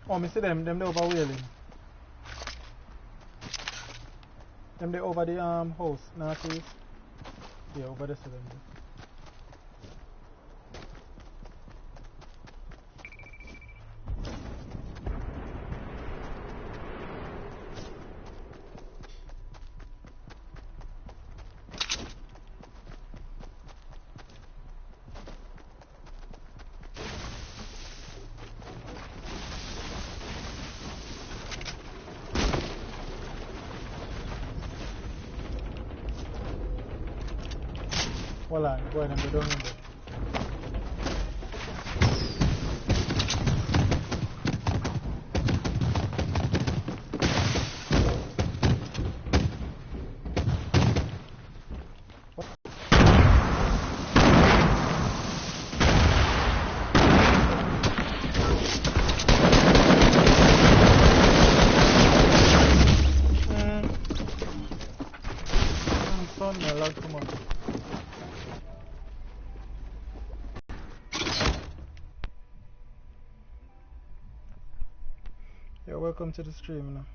Oh, me see them they over whaling. Them they over the house, northeast. Yeah, over there see them there. Hold on, go ahead and go down in there. Son, my lad, come on. Yeah, welcome to the stream now.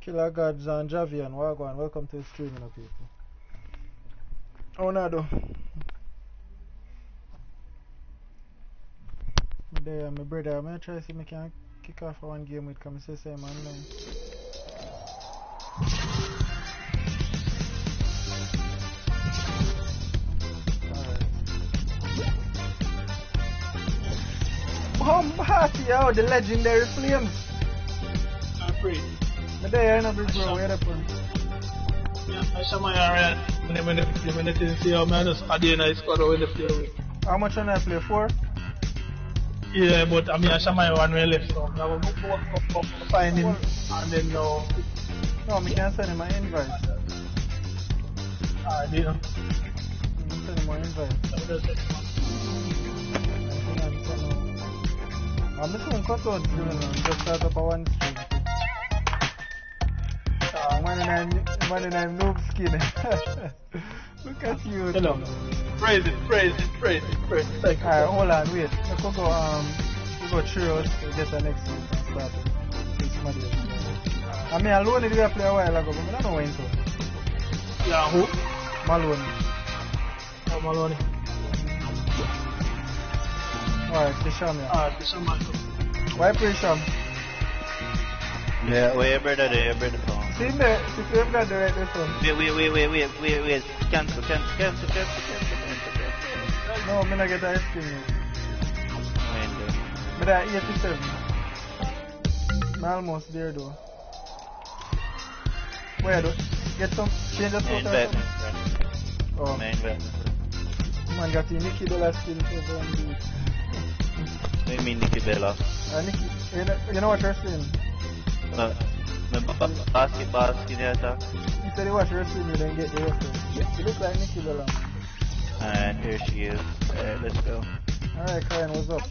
Killer Gods and Javian, Wagwan, welcome to the stream now, people. Oh, no, though. There, my brother, I'm going to try to see if I can kick off one game with come say same online. Bombastic, yo, the legendary flames. I'm free. But there, I'm big bro, where the fun? Yeah, I saw my area. When they didn't see how man just had a nice squad when they play. How much on I play? 4? Yeah, but I mean, I saw my one way left, so now we'll go find him, and then now. No, I can't send him my invite. I didn't. I'm sending my invite. I'm just going to cut out just start up a one stream. Man and I'm noob skin. Look at you. Hello. Praise it. Thank you. Alright, hold on, wait. Let's go through us to get the next one and start this module. I mean, Alone did play a while ago, but I don't know when to. Yeah, who? Malone. Oh, Malone. Alright, Prisham, yeah. Prisham. Why Prisham? Yeah, where brother there, brother phone. See there, if you have got the right phone. Wait. Cancel. No, I'm not get ice cream yet. But I'm 87. I'm almost there though. Where though? Get some, change the photo or something? Oh. Man got the Nicky Bella skin over and do it. What do you mean Nicky Bella? Nicky, you know what you're saying? Basketball skin here, sir. You said you watch wrestling, you then get the reference. You look like Nicky Bella. Alright, here she is. Alright, let's go. Alright, Karen, what's up?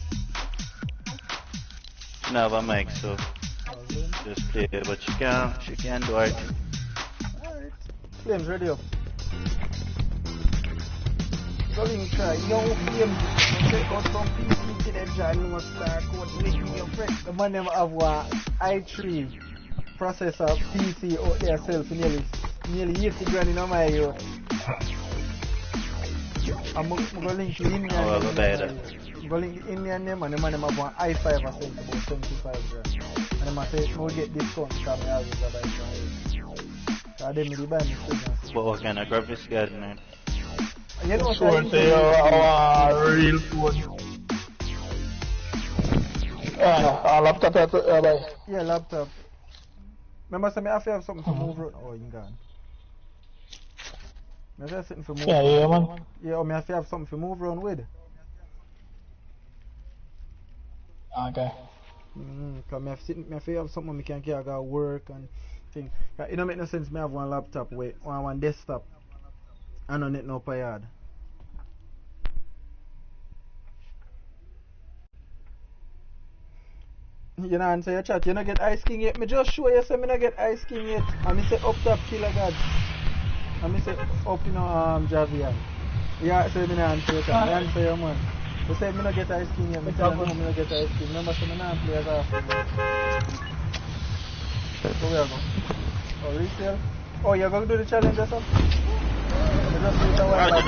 No, have a mic, so just play it, but she can do it. Alright. Flames, ready up. Going try, young Flames, take out some PC to the John, you must start code, making your friend. The man never have one i3 processor PC out there sell for nearly 80 grand in my year. I'm going to link the Indian name. Go link the Indian name and the man have one i5 or something about 75 grand. And them say, we'll get discount because I always buy from here. So they may buy me students. But what kind of graphics card, man? You know Sure, say our real phone. Laptop, buy. Yeah, laptop. Remember, I have to have something to move around. Oh, you gone. I have something to move around. Yeah, man. Yeah, I have to have something to move around with. Okay. Because I have to have something I can carry go work and thing. It don't make no sense. I have one laptop with one desktop. I don't need no per yard. You know, answer your chat. You don't get Ice King yet. Me just show you say me not get Ice King yet. And me say up top Killer God. And me say up, you know, Javian. Yeah, say me not answer your chat. Me answer your man. You say me not get Ice King yet. Me say no, me not get Ice King. Remember, say me not play as often. So where you go? Oh, resale? Oh, you're going to do the challenge or something? You just do it a while back.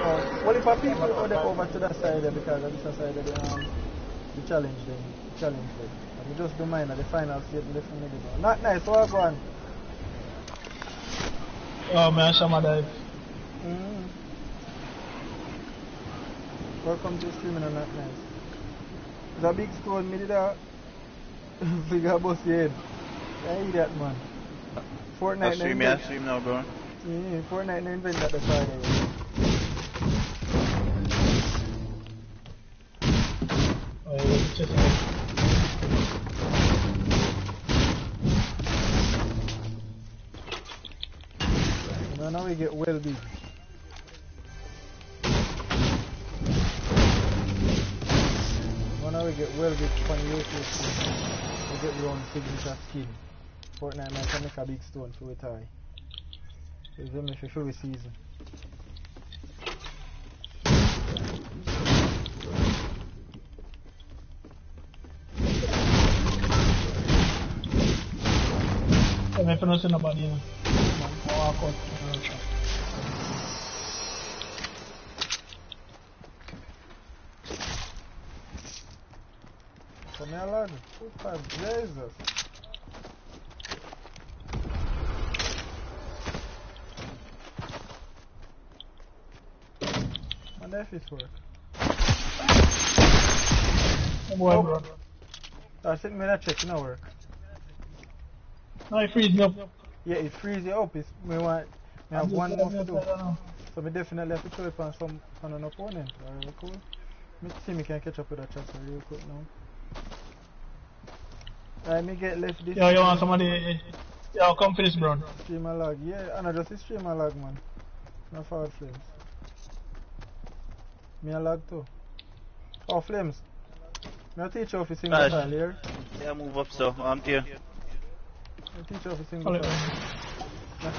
Oh, well, if people order over to that side there because of this side of the challenge then. And you just do mine at the final state left in the middle. Not nice, so I go on. Oh man, Shama dive. Welcome to streaming and not nice. It's a big stone, me did a figure bust your head. I eat that man. Fortnite Stream now, bro. Yeah, Fortnite no invent that the Friday. Now we get well big. Now we get well big 28 years. We get round signature skin. Fortnite might make a big stone for it high. It's them if you feel the season. I'm not pronouncing nobody, you know. Come here, lad. Super Jesus. And if it work. Boy, bro. I think me not check, no work. No, it frees me up. Yeah, it frees you up. It's, me have one more to do. So me definitely have to throw it on an opponent. Alright, cool. Me see me can catch up with that chat real quick now. Alright, me get left this. Yo, you want somebody? Yo, come finish, bro. Streamer lag, yeah, and I just streamer lag, man. No forward flames. Me a lag too. Oh, flames. Me a teach you if you single file here. Yeah, move up so, I'm here. Me teach you if you single file. Me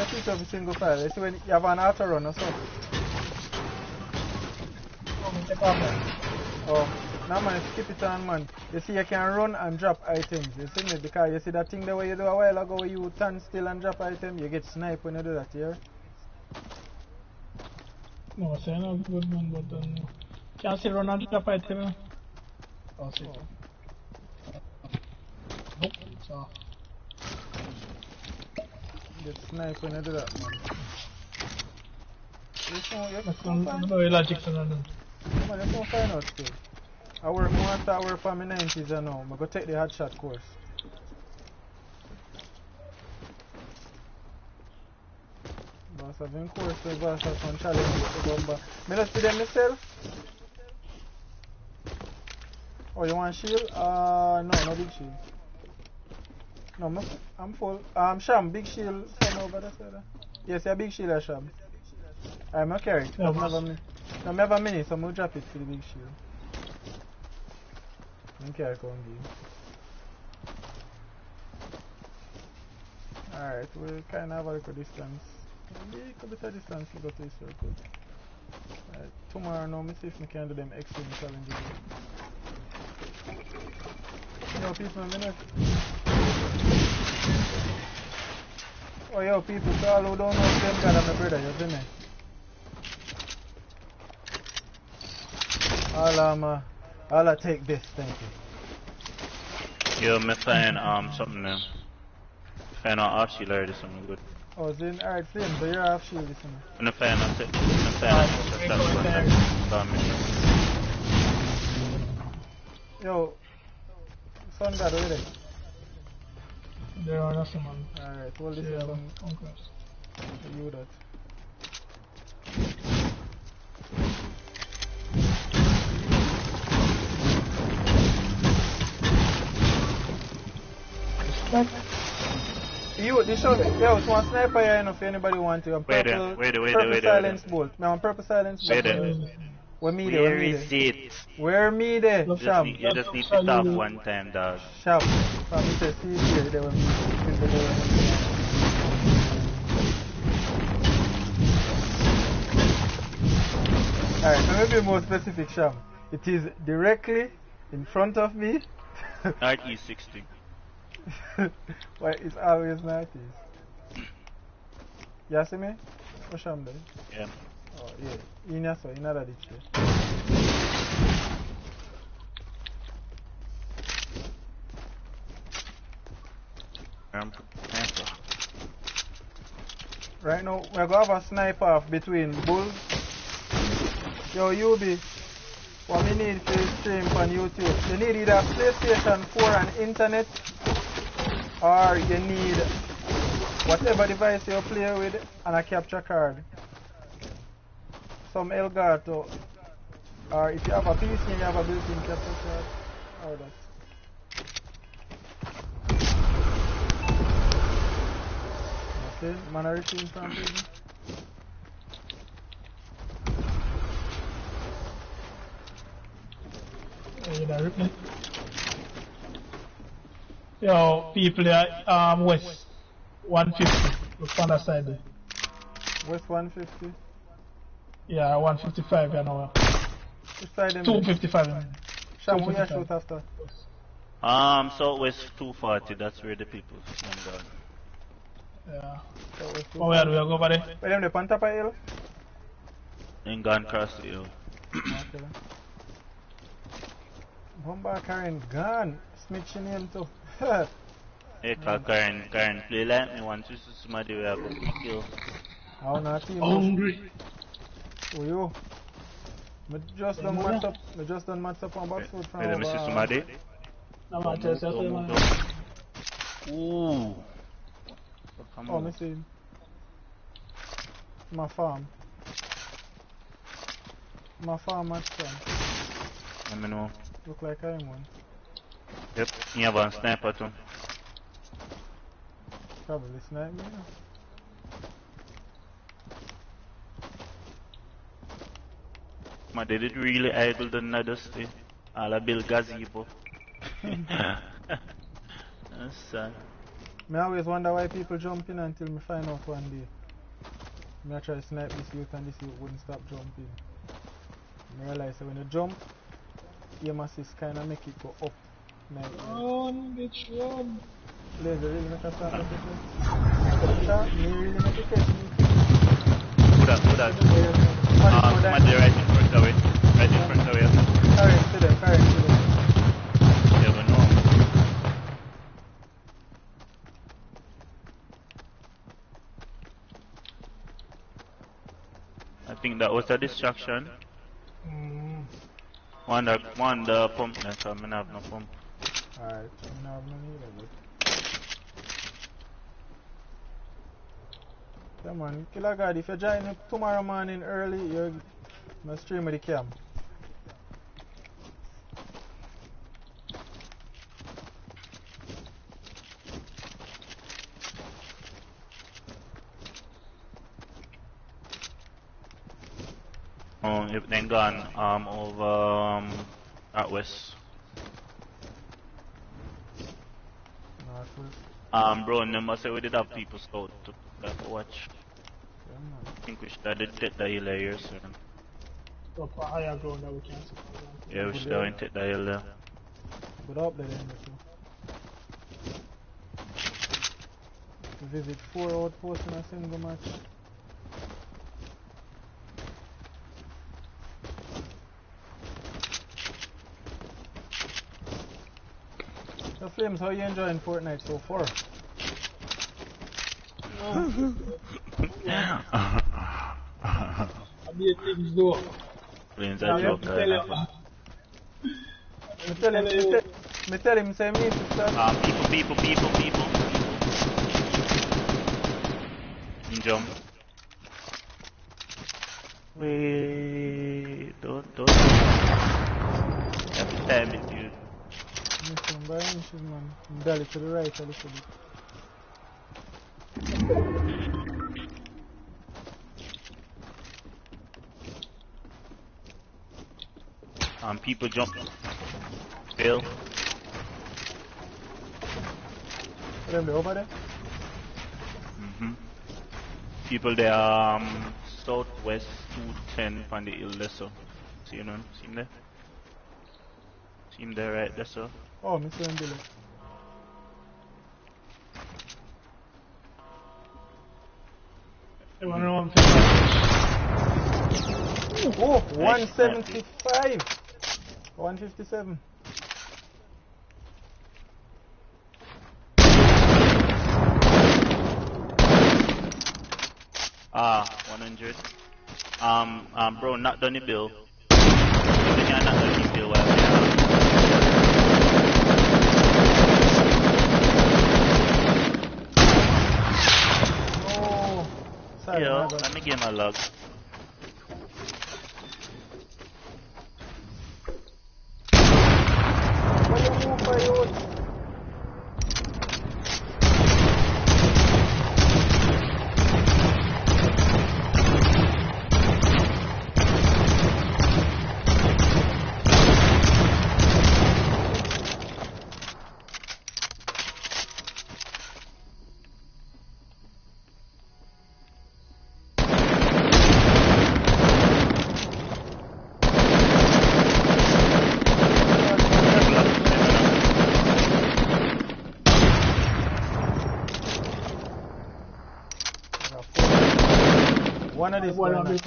teach you if you single file. You see when you have an auto run or so. Oh, now man, skip it on, man. You see you can run and drop items. You see me? Because you see that thing the way you do a while ago where you stand still and drop item, you get sniped when you do that here. No, say no good man, but can't see run and drop item. Oh, see. Nope, so. Get sniped when you do that, man. That's no logic to that. Man, you can't find out still. I work more after I work for my 90s and now. I'm going to take the hot shot course. Boss, I've been course with boss, I've been challenge. I just see them myself. Oh, you want shield? No big shield. No, I'm full. Sham, big shield. Over there, yes, a big shield, Sham. I'm not carry. No, I have a mini, so I'm going to drop it to the big shield. Okay, I can't give. Alright, we kind of have a little distance. Maybe a bit of distance to go to this circle. Alright, tomorrow now, me see if I can do them extreme challenges. Yo, people, oh, yo, people, so all who don't know them God and my brother, you see me? All I take this, thank you. Yo, me find something now. Find out off shield already, something good. Oh, then alright, same, so you're off shield, listen. I'm gonna find out Yo, son God, where are they? There are nothing, man. Alright, hold this up and you that. You, this show me. Yeah, it's one sniper here enough if anybody want to. I'm purple, purple silence bolt. Now I'm purple silence bolt. Where is it? Where me there? Sham. You just need to tap one time, dog. Sham. From me to see here, they were me. Alright, let me be more specific, Sham. It is directly in front of me. Northeast 60. Why it's always northeast? You see me? What Sham there? Yeah. Oh yeah, in here so in other ditch there. Right now we're gonna have a sniper off between bulls. Yo UB, what we need to stream on YouTube. You need either PlayStation 4 and internet, or you need whatever device you play with and a capture card. Some Elgato, or if you have a PC and you have a built-in capture card, or that. Okay, man are receiving from prison. Yo, people are west 150. Look on the side there. West 150? Yeah, 155 you know. Which side them? 255 you mean. Sham, who you shoot after? Southwest 240, that's where the people stand down. Yeah. Oh, where do we go over there? Where them the Pantapa Hill? In Gun Cross the hill. Okay. Bomba carrying gun. Smith name too. Hey, Karen play like me once you see somebody we have a good kill. How not team? Hungry. Who you? Me just done match up. Me just done match up on box food from Let me see somebody. Ooh. Oh, me see him. My farm. My farm match son. Let me know. Look like I am one. Yep, you have a sniper too. Probably snipe me. Man, they did really idle the Nadusty. All a build gazebo. That's sad. Me always wonder why people jump in until me find out one day. Me I try to snipe this youth and this youth wouldn't stop jumping. I realize that when you jump, aim assist kinda make it go up. Run, bitch, run. Laser really make a start with it. Me really make it catch me. Who that? Somebody right in front of it. Right in front of it. Current to them. Never know. I think that was a distraction. One the pump next time, I have no pump. Alright, I don't have no need of it. Come on, Killer God, if you join me tomorrow morning early, you're gonna stream with the cam. Oh, if then gone over at west. Bro, remember say we did have people scout to watch. I think we should have take the hill here soon. Up a higher ground that we can see. Yeah, we should have take the hill there. But up there then too. Visit 4 outposts in a single match. So Flames, how are you enjoying Fortnite so far? I made things though. Flames are joking. Me tell him say me to start. People. Jump. Wait, don't. Every time it you. Mission by mission, man. Dolly to the right a little bit. People jump. Fail. Them there over there? People there, southwest 210 on the hill there, so. See you know? See him there? See him there right there, so. Oh, Mr. Mbile. They want to know Oh, 175. 157. Ah, 100. Bro, not done the bill. You can not done the bill while we Oh, sorry. Yo, let me get my log. What do you move for you? One of these one guys. of these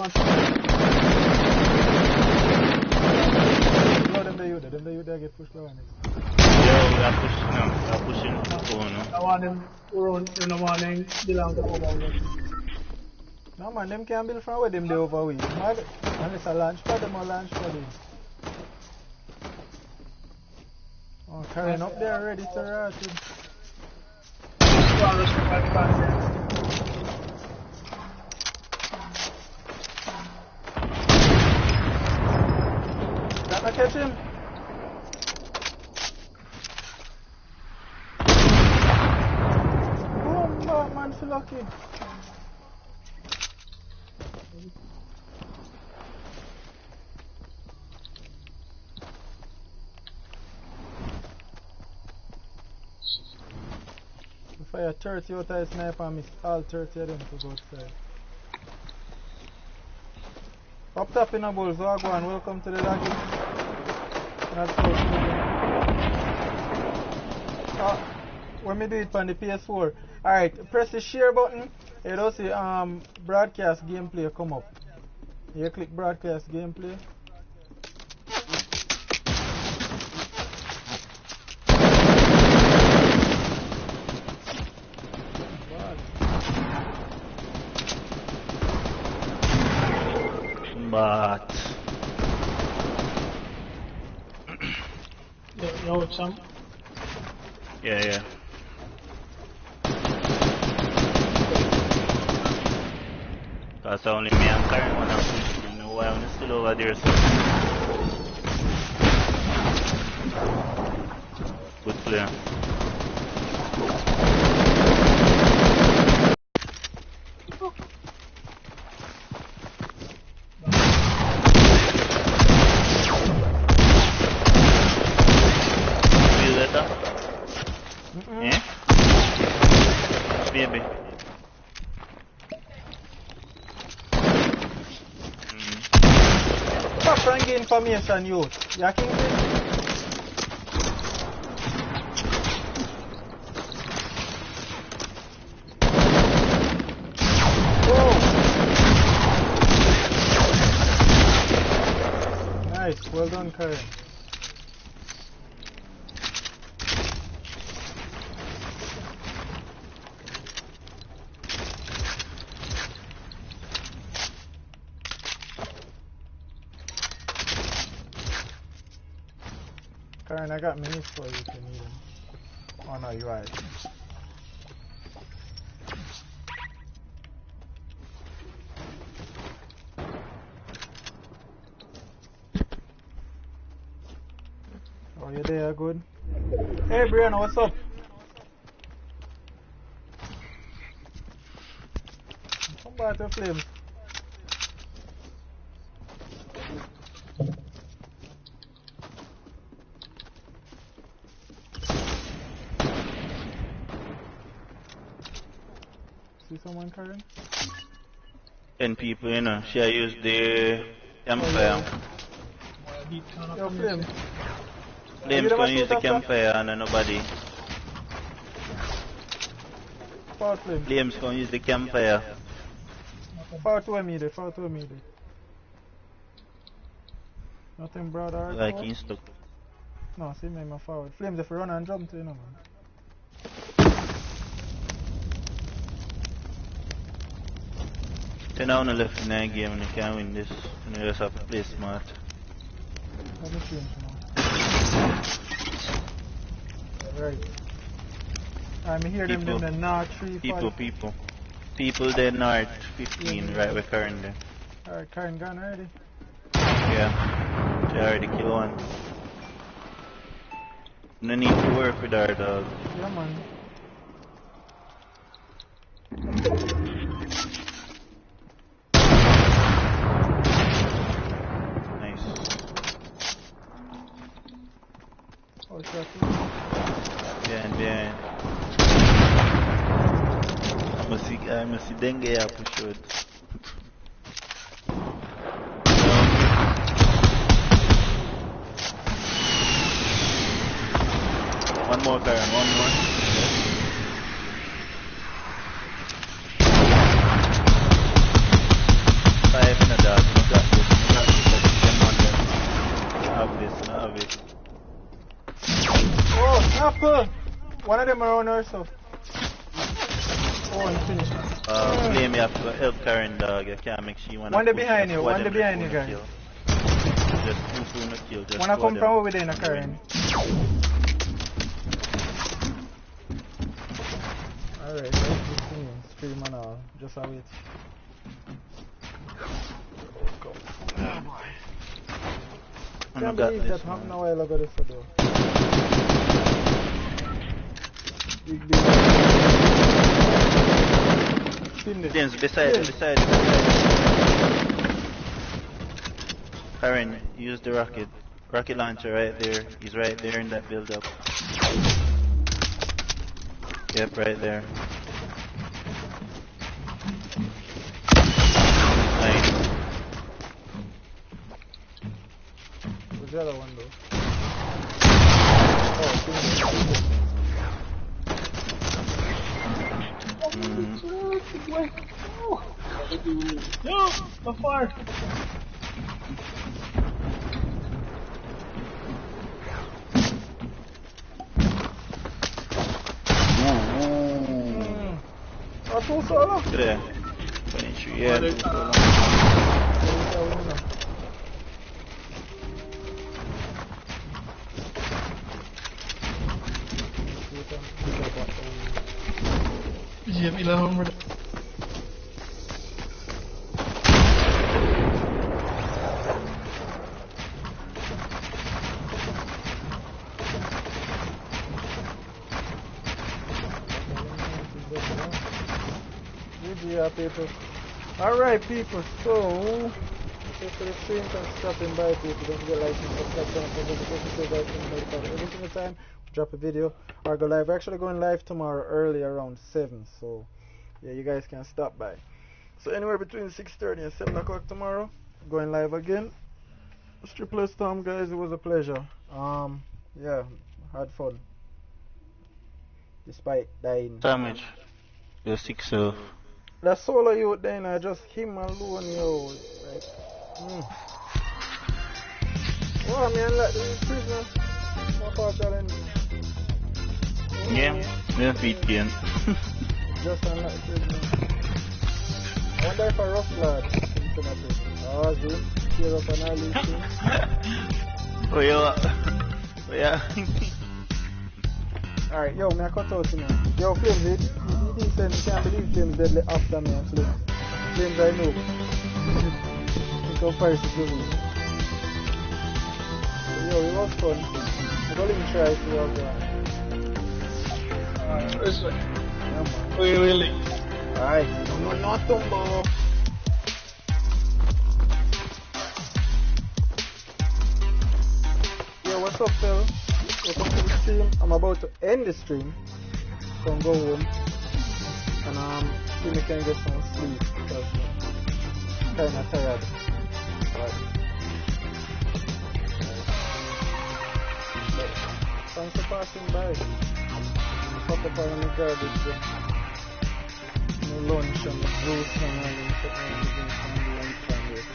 Blow them the youth they get pushed by one. Yo, we are pushing now. We are pushing. Oh no. I want them to run in the morning, belong to over. No man, them can't build from where them they over with. Unless I launch for them or launch for them. Oh, carrying up there ready to rot it. That not catch him? Oh man, feel lucky. If I had 30 out of the sniper, I miss all 30 of them to go outside. Up top in a bull, Zagwan, welcome to the lobby. When me do it on the PS4. Alright, press the share button. You don't see broadcast gameplay come up. You click broadcast gameplay. But Yo, Sam. yeah. That's only me and Karen when I'm pushing. You know why I'm still over there, so good player. Yeah? Baby. Stop trying to get information, youth. You king this? Nice, well done, Karen. Karen, I got minis for you if you need them. Oh no, you're right. Oh, you there, good? Hey, Brianna, what's up? Come back to flames. See someone carrying? 10 people, you know. She used the campfire. Yo, Flame. Flames gonna use the campfire and nobody. Far Flame. Flames gonna use the campfire. Far to me there, far to me there. Nothing brother. Like he's stuck. No, see me, my forward. Flames if you run and jump to you know, man. Then I wanna left in that game and you can't win this. And you just have to play smart. Let me change now. Right. I'm hear them in the north 3 People there north 15 right where Karen there. Alright, Karen gone already. Yeah. She already killed one. No need to work with our dog. Yeah man. Nice. Oh, shot. Behind. I must see dengue up for sure. One more, Karen, one more. Five in a dog, I got this, I have this. Oh, snapper! One of them around herself. Oh, and finish. Flame, you have to help Karen, dog. You can't make sure you wanna one day push behind you, squad one day them behind you, before guys. kill. Just too soon to kill, just Wanna squad come them. from over there, Karen? Alright, let's continue. Stream and all. Just a wait. Oh boy. Can't believe that happened a while ago this ago. Big deal. James, beside. Karen, use the rocket launcher right there. He's right there in that build up. Yep, right there. Nice. Where's the other one though? Yo, so far. Oh, two solo? Yeah. 23, yeah. Two solo. Yeah, me love him. People. Alright people, so for the stream and stopping by people, don't forget like and subscribe to the channel every single time we drop a video or go live. We're actually going live tomorrow early around 7, so yeah, you guys can stop by. So anywhere between 6:30 and 7 o'clock tomorrow, going live again. Triple Storm guys, it was a pleasure. Yeah, had fun. Despite dying. Damage. You're 6 so. That solo youth then, I just him alone, yo. Like, Oh, I mean, like the prisoner. What part of them? Yeah, feet again. Just unlike the prisoner. I wonder if a rough lad is in the prison. Oh, see? Cheer up and all these things. Oh, yeah. Alright, yo, me I cut out to me. Yo, Flames, you decent, you can't believe Flames deadly after me and Flames. Flames, I know. In comparison to me. So, yo, it was fun. I'm going to try to work on. This way. Yeah, man. Really? Alright, no tumbo. Yo, what's up, fella? Welcome to the stream. I'm about to end the stream, so I'm going home. And see me can get some sleep because I'm kinda tired. But thanks for passing by. Pop up on the garbage then. No lunch and the juice and all and something and drink some lunch and this.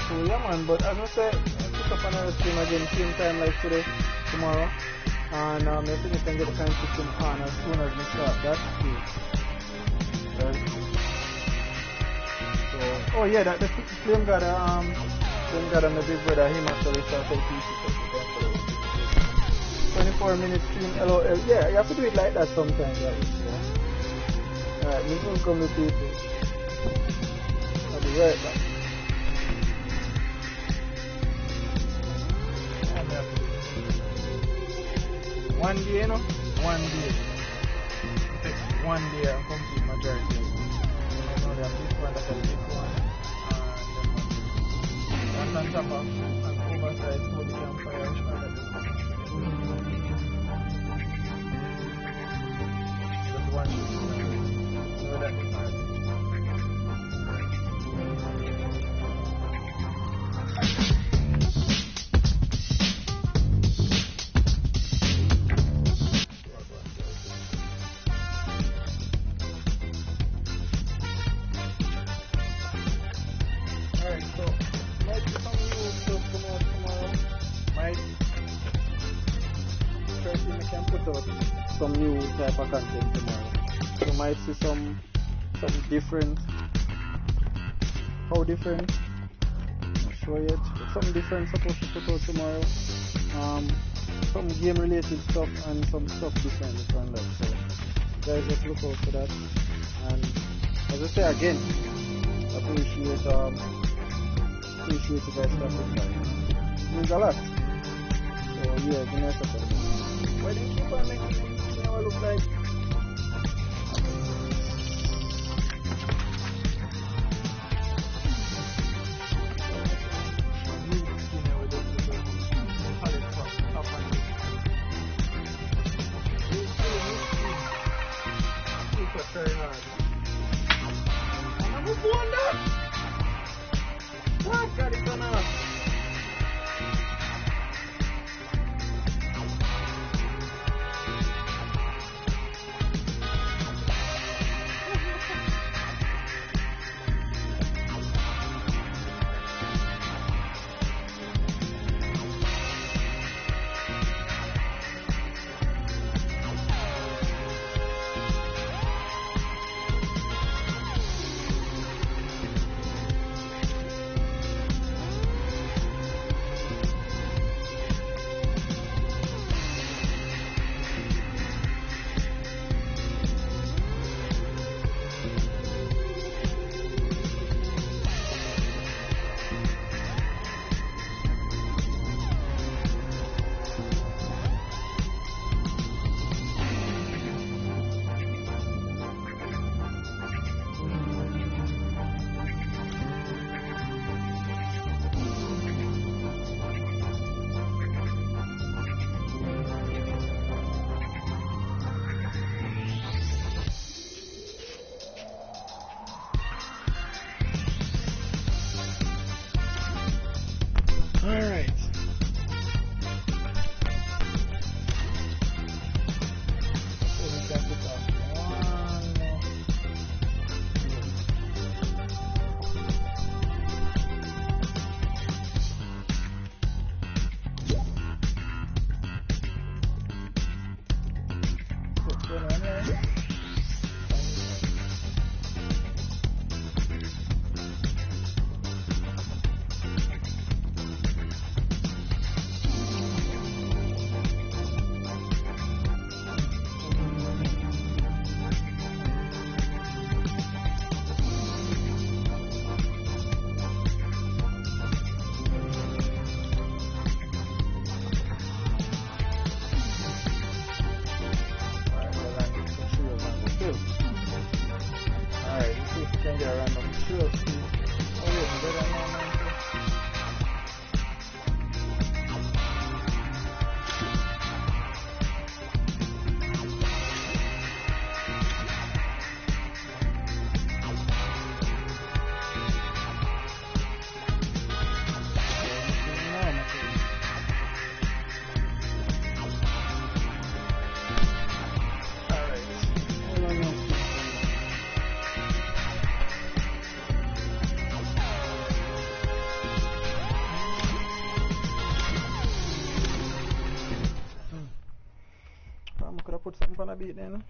So yeah man, but as I said, I'll pick up another stream again, same time like today, tomorrow. And I think we can get the kind of system on as soon as we start that stream. Right? So, oh yeah, that the flame got a my big brother, him actually started PC. 24 minutes stream, LOL. Yeah, you have to do it like that sometimes, right? Yeah. Alright, we will come with people. I'll be right back. One day, you know? One day. It takes 1 day and complete majority. You know, they have this one, that's a big one. And on top of an oversized body campfire, which one that is? Just one shoot. So that is hard. Some new type of content tomorrow. You might see some different. How different? Not sure yet. Something different supposed to put out tomorrow. Some game related stuff and some stuff different from that. So guys, just look out for that. And as I say again, appreciate you guys stopping by. It means a lot. So yeah, give me a second. Why do you keep on making it never look like? Very hard. I'm a wonder. What got it done up? put something on a beat then.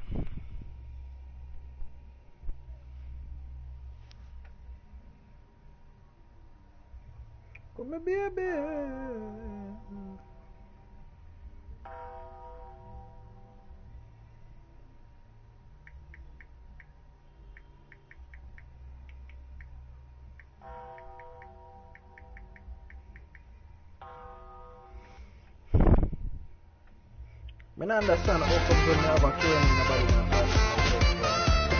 Come here, baby. I don't understand how come when you have a Q&A nobody can ask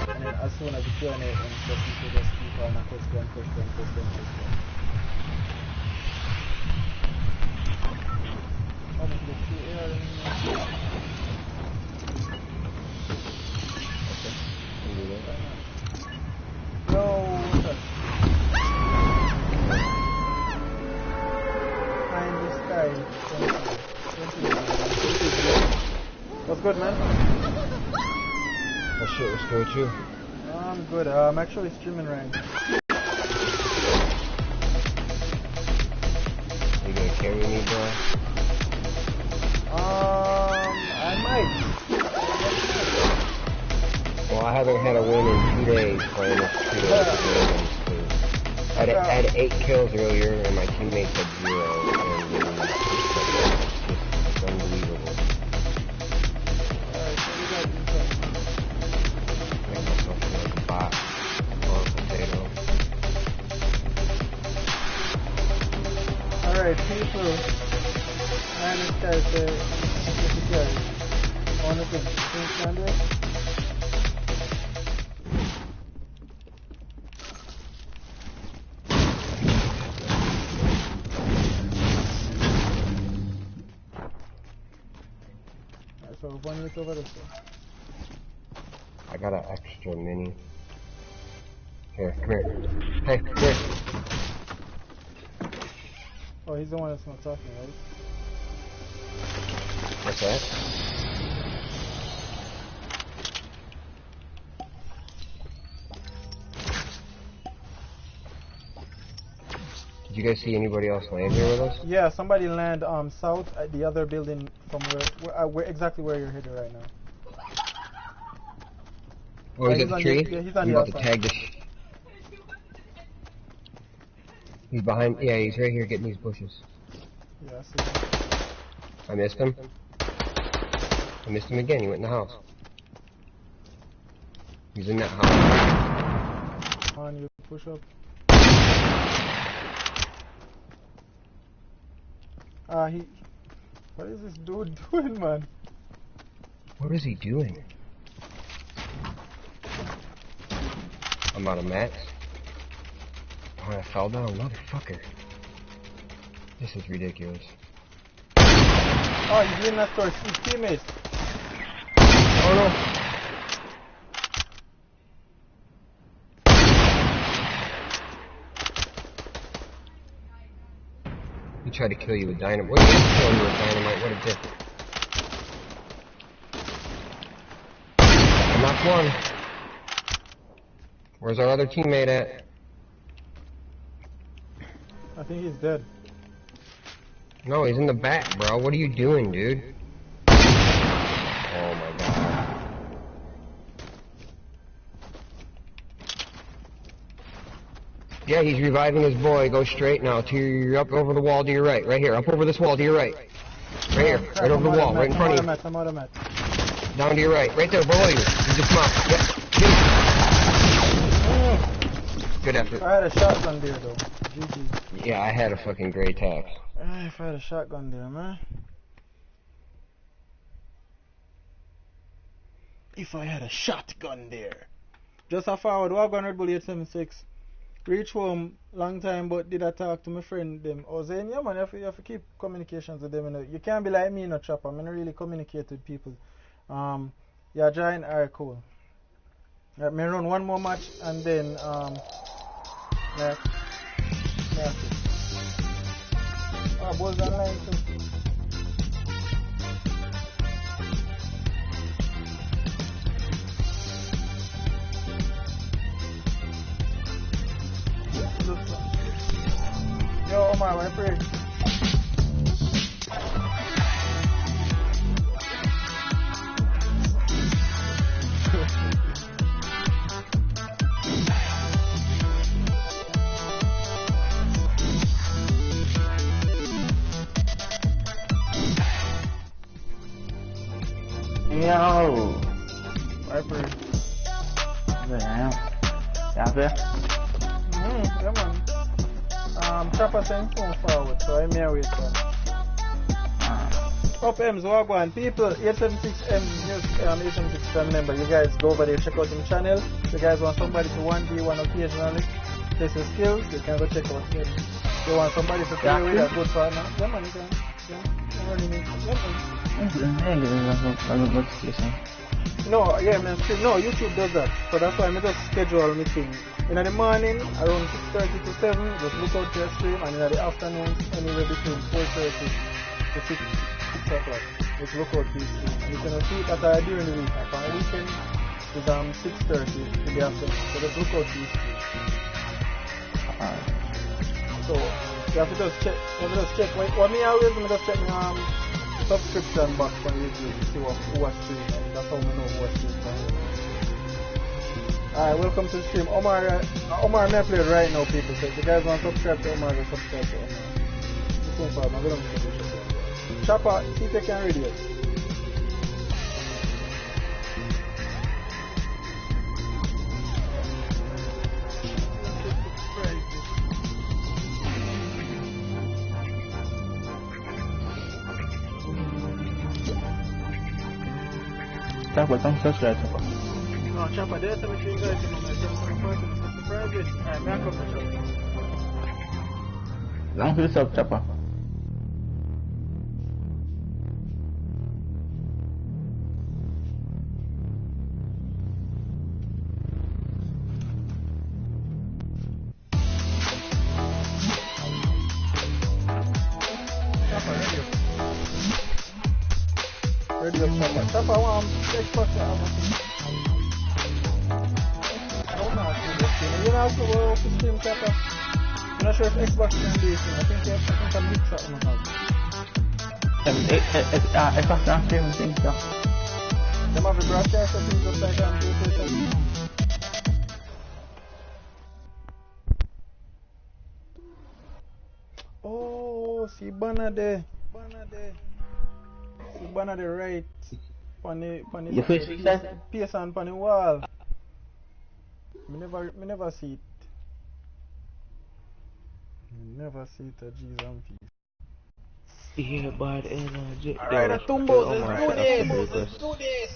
and then as soon as the Q&A ends, the people just keep on a question. How much the QA No, what's that? Find this guy. What's good, man? Oh shit, what's good with you? I'm good. I'm actually streaming right now. You gonna carry me, bro? I might. Well, I haven't had a win in 2 days playing this 2 days. I had 8 kills earlier, and my teammates had 0. And it's unbelievable. Make myself feel like a bot or a potato. Alright, people. Man, this guy said, on the thing. Things can do it. So 1 minute over this one. I got an extra mini. Here, come here. Hey, come here. Oh, he's the one that's not talking, right? What's that? Did you guys see anybody else land here with us? Yeah, somebody land south at the other building from where exactly where you're headed right now. Oh, he's at the tree? Yeah, he's on I'm the about outside. to tag this. He's behind. Yeah, he's right here getting these bushes. Yeah, I see him. I missed him. I missed him again. He went in the house. He's in that house. Come on, you push up. What is this dude doing, man? What is he doing? I'm out of mats. Oh, I fell down, motherfucker. This is ridiculous. Oh, he's in that store. His teammates. Oh no! He tried to kill you with dynamite. What did he kill you with dynamite? What a dick. I knocked one. Where's our other teammate at? I think he's dead. No, he's in the back, bro. What are you doing, dude? Oh my god. Yeah, he's reviving his boy. Go straight now. Up over the wall to your right. Right here. Up over this wall to your right. Right here. Right over the wall. Right in front of you. I'm out of mats. Down to your right. Right there, below you. You just come out. Yep. Good effort. I had a shotgun there, though. GG. Yeah, I had a fucking great tack. If I had a shotgun there, man. If I had a shotgun there. Just a forward, Wagon Red Bull 876. Reach home long time, but did I talk to my friend them? I was saying, yeah man, you have to keep communications with them. You know? You can't be like me in a trap. I'm not really communicate with people. Yeah, giant, alright, cool. Let me run one more match and then yeah. Oh, balls online too. Yo, Omar, my friend. Yo. Viper. Yeah. Yeah, there. Yeah, man. Chopper send phone forward, so I'm here with them. Up M's Wagwan. People, 876M, 876 fan member. You guys go over there, check out him channel. You guys want somebody to 1v1 occasionally, test your skills, you can go check out him. You want somebody to play with a good partner. Yeah, man, you can. Yeah, really need. No, yeah, man, no, YouTube does that. So that's why I just schedule meeting. In the morning, around 6:30 to 7, just look out to your stream, and in the afternoon, anywhere between 4:30 to 6 o'clock. Just look out to your stream. And you can see that during the week. Like on the weekend, it's 6:30 to the afternoon. So just look out to your stream. So you have to just check. What me always do, just check my subscription box on YouTube to see who was streaming. That's how we know who was streaming. Alright, welcome to the stream. Omar may play right now, people. So if you guys want to subscribe to Omar, just subscribe to Omar. This one's fine. I'm going to make it. Chopper, see if you can read it. Chopper, don't subscribe, Chopper. No, Chopper, there's something you guys can do. Private. Alright, back up the Chopper. Long to the sub, Chopper. Ready up, Chopper. Chopper, I want Xbox. I don't know how to do this thing. You know how to stream, Chopper? I'm not sure if Xbox can do this thing. I think a mix up on the house. Xbox can stream things, so. Them have a broadcast or things just like that. Oh, see banner there. See banner there right. On the piece on the wall. Me never see it. Never see it, Jesus and peace. Yeah, bad energy. Alright, Tumbos, let's do this.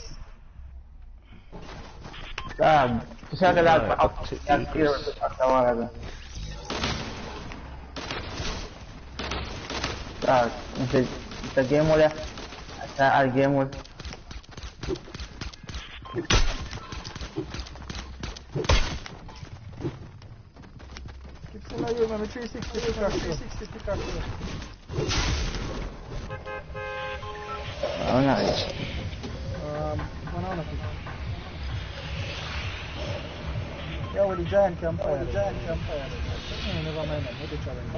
Bisa ka lahat pa up to zero sa mga sa game mo lang sa game mo. Keep saying you, man, 360 pick up. Oh, nice. Yeah, with the giant campfire. Never mind that. What the challenge?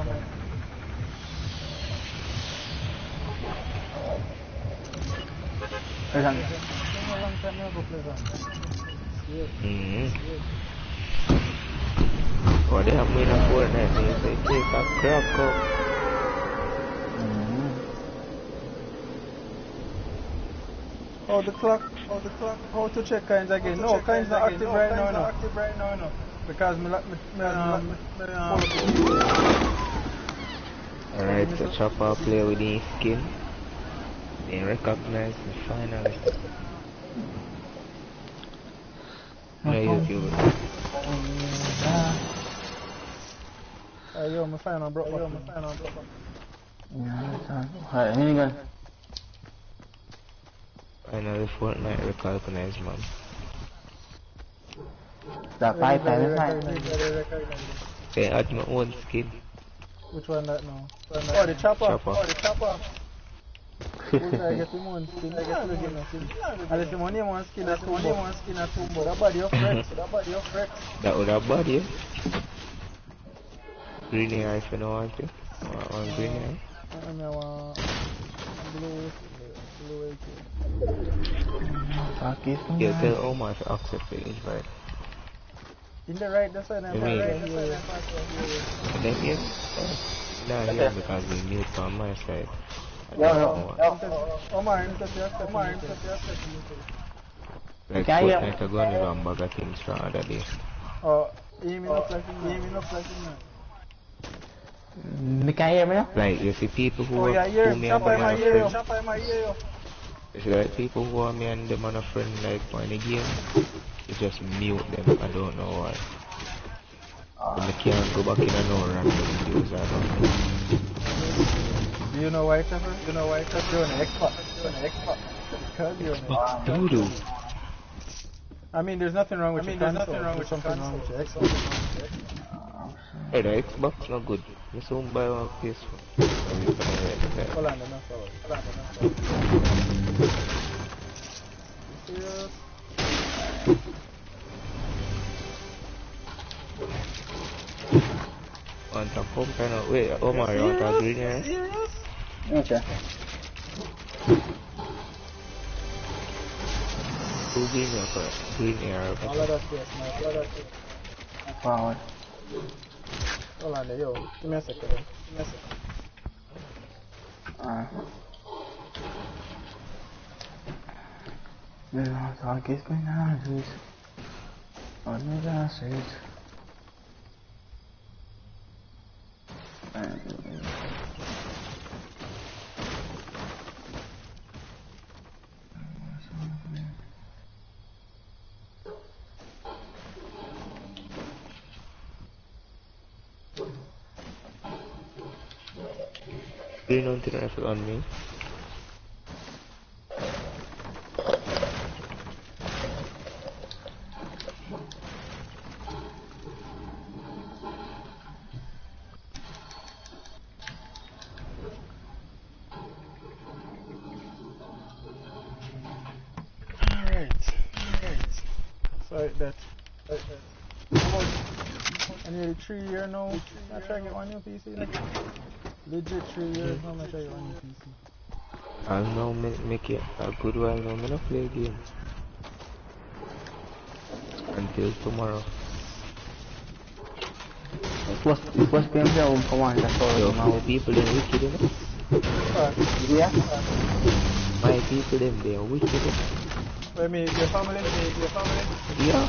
Oh, they have made a Fortnite, they take a crap up. The clock. How to check kinds again? No, kinds not active right now. Because Alright, so Chopper play with his skin. They recognize me finally. No YouTube. Yo, my final bro. Alright, here you go. Finally Fortnite recognize, man. That 5 times 9. They add my own skin. Which one that now? Oh, the chopper. I get him one skin. And if the money one skin, that's one skin at Tumbo. That body of Rex. That would have body, Green eye if you don't want to. One green eye. And I want blue. Yeah, tell Omar to accept the invite. In the right, that's why I'm right. Then yes? No, yeah, because we mute on my side. Yo. Omar, interfere. Like Can you- Fortnite are going to bag of things from other day. Oh, aiming up like him. You can hear me now? Like you see people who Oh yeah, hear who him. me Chop and them I are hear you. friends. It's like people who are me and them are friend like in the game. You just mute them. I don't know why. And I can't go back in and no random videos. I don't know. Do you know why, Trevor? You're an expert. Because you're an expert. Doo-doo. I mean, there's nothing wrong with your console. There's something wrong with your Xbox. Hey, the Xbox not good. You soon buy one PS4. Hold on, enough. You serious? Want to pump and wait, Omar, you want to green here? Okay. Two green here first. Green here. All of that yes, man. Forward. Hold on there, yo. Give me a second. Talk is going on, dude. On the last street. Green on the rifle on me. Alright. So that. I nearly 3 years now. I try to get one new PC. Legit 3 years now. I try to get one new PC. I'll now make it a good while now. I'm gonna play a game. Until tomorrow. It was being there for one. That's all. Yo, my people are wicked, you know? Yeah. My people, them, they are wicked. Wait, me, your family? Yeah.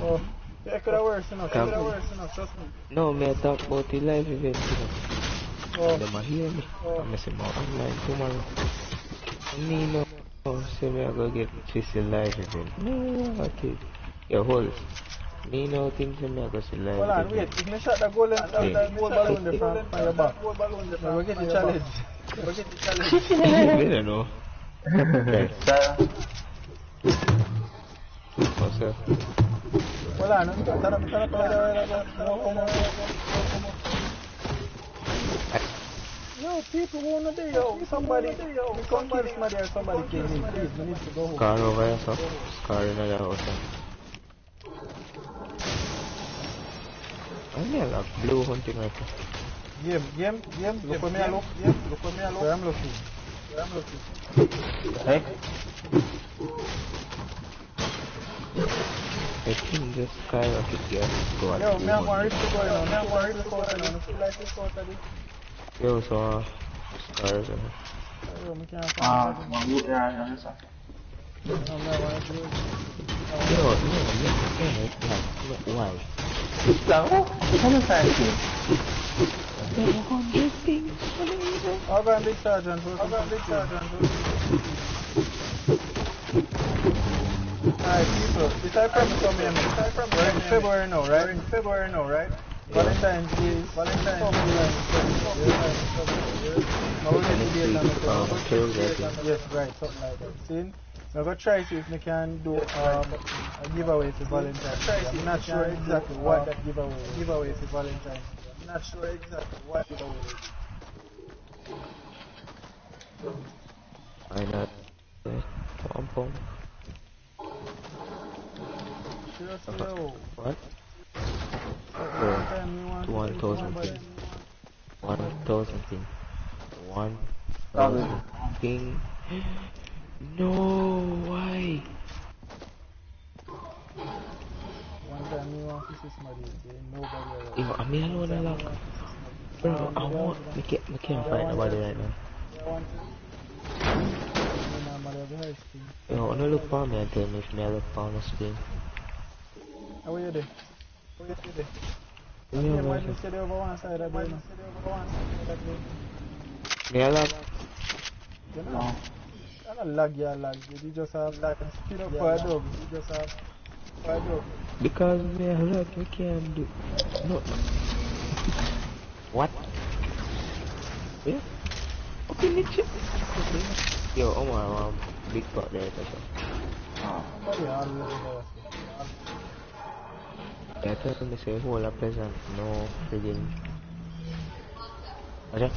Oh, yeah, it could have worse, trust me. No, me I talk about the live event, Oh, Them are hear me. I'm say more online tomorrow. Me no, say me I go get this live event. No, okay. Yo, hold. Me no think say me I go see live hold on, event. wait. If me shot that goal and that goal balloon there from your back, we'll get the challenge. I don't know. Okay. What's up? Hold on, turn up the radio. Yo, people wanna do, yo. Somebody kill somebody or somebody kill me. Please, we need to go home. Car over here, so. Car in the house. I mean, like blue hunting rifle. Game. Look where me I look. Where I'm looking. Hey. I think this skyrocket here go at Yo, me have one 200. reach to go, you know. Me have one reach to go, you know. Feel like this out of this. Yo, so scars. Yo, me can't find it. Yeah. No, me have one reach to go. Yo, why? Come inside here. I'll go and big sergeant. Alright, people, this I promise on me, we're in February now, right? Valentine's Day, Now we're going to be on the yes, right, something like that. See, I'm going to try to see if we can do a giveaway for Valentine's Day. I'm not sure exactly what that giveaway for Valentine's Day. I know. Pom. Seriously, yo. What? Valentine, we want to 1,000 somebody. ping. 1,000 ping. 1,000 ping. No, why? One time we want to see somebody, nobody else. Yo, I'm alone along. Bro, I can't find nobody right now. Yo, wanna look for me and tell me if me I look for the screen. How are you there? Yeah, Yeah, man. man, stay over one side of the room. Me I love. You know? I don't lag, you lag. You just have lag. Spin up for a dub. You just have for a dub. Because me I love, we can't do. No. What? Yeah? Okay, me check. Yo, I'm a big pot there, for sure. Yeah, always. Yeah, I told me say whole a pleasant, no friggin'. Okay?